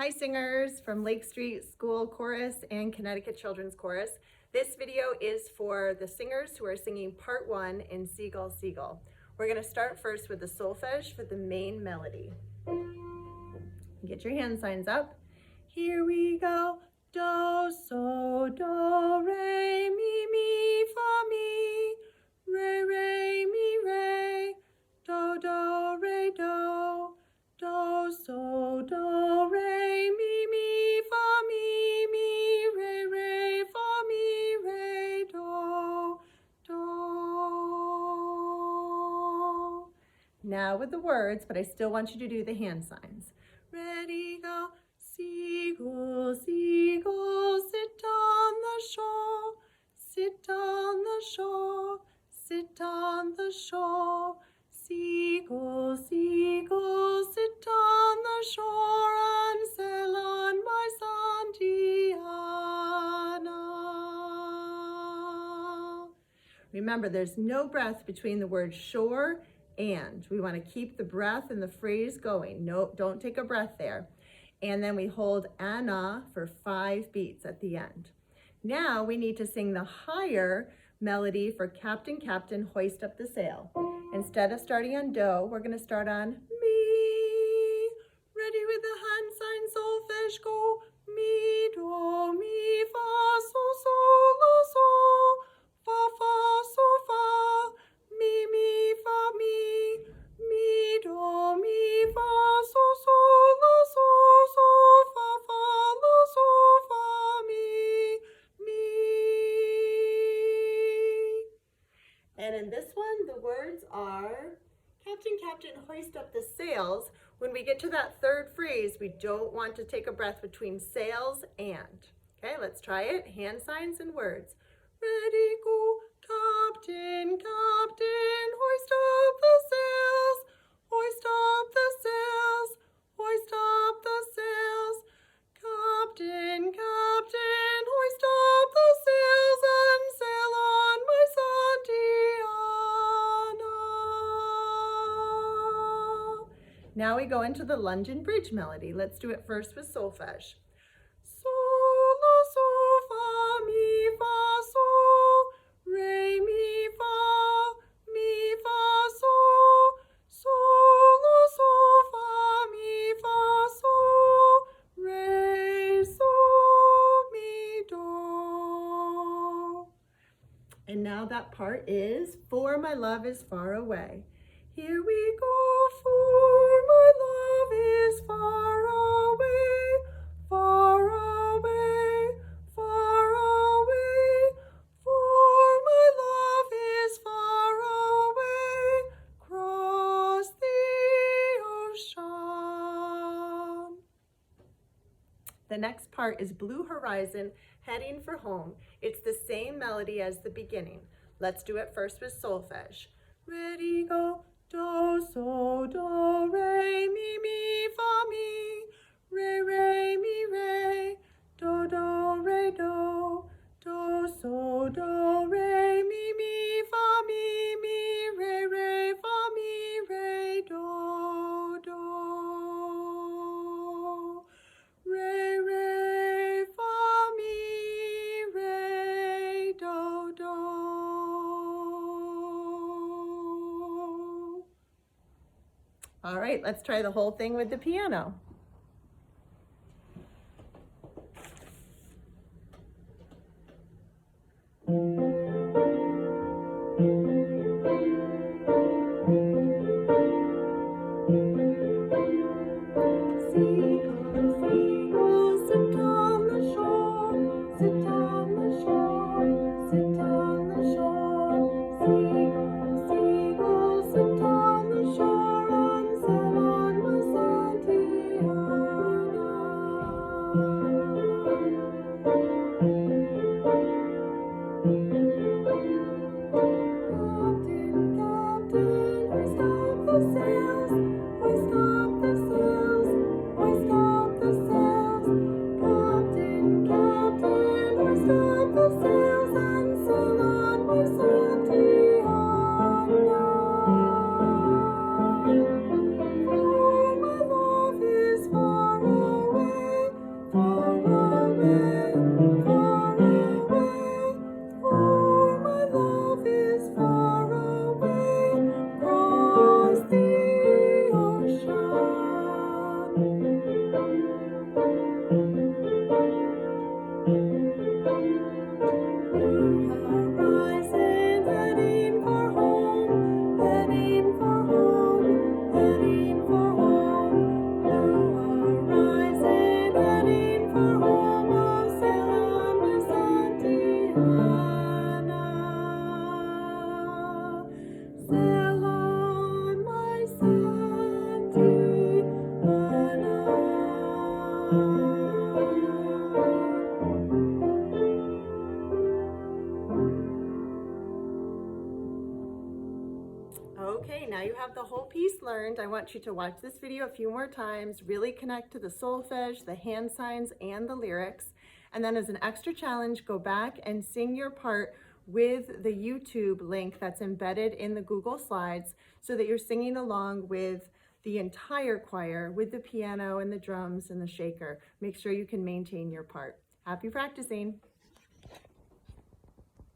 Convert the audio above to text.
Hi singers from Lake Street School Chorus and Connecticut Children's Chorus. This video is for the singers who are singing part 1 in Seagull, Seagull. We're going to start first with the solfege for the main melody. Get your hand signs up. Here we go. Do, so, do, re, mi, fa, mi, re, mi, re, do, re, do, so, do, re, mi, fa, mi, re, fa, mi, re, do. Now with the words, but I still want you to do the hand signs. Ready, go. Seagull, seagull, sit on the shore, sit on the shore, sit on the shore. Seagull, seagull, sit on the shore and sail on my Santiana. Remember, there's no breath between the word shore and. We want to keep the breath and the phrase going. No, don't take a breath there. And then we hold Anna for 5 beats at the end. Now we need to sing the higher melody for Captain, Captain, hoist up the sail. Instead of starting on do, we're going to start on mi. Ready with the hand sign, solfege, go. Mi, do, mi, fa, so, la, so. Fa, fa, so, fa. Mi, fa, mi, do, mi, fa, so, la, so, fa, la, so, fa, mi. And in this one, the words are, Captain, Captain, hoist up the sails. When we get to that third phrase, we don't want to take a breath between sails and. Okay, let's try it. Hand signs and words. Ready, go. Captain, Captain, hoist up the sails. Hoist up the sails. Hoist up the sails. Captain, Captain, hoist up the sails and sail on my Santiana. Now we go into the lunge and bridge melody. Let's do it first with solfege. So, la, so, fa, mi, fa, so, re, mi, fa, so, la, so, fa, mi, fa, so, re, so, mi, do. And now that part is, for my love is far away. Here we go, for my love is far away, far away, far away. For my love is far away, across the ocean. The next part is Blue Horizon, heading for home. It's the same melody as the beginning. Let's do it first with solfege. Ready, go. Do, so, do, re, mi, fa, mi, re, mi, re, do, re, do, so, do, re, mi, fa, mi, re, fa, mi, re, do, re, fa, mi, re, do. All right, let's try the whole thing with the piano. learned. I want you to watch this video a few more times, really connect to the solfege, the hand signs, and the lyrics. And then as an extra challenge, go back and sing your part with the YouTube link that's embedded in the Google Slides so that you're singing along with the entire choir with the piano and the drums and the shaker. Make sure you can maintain your part. Happy practicing.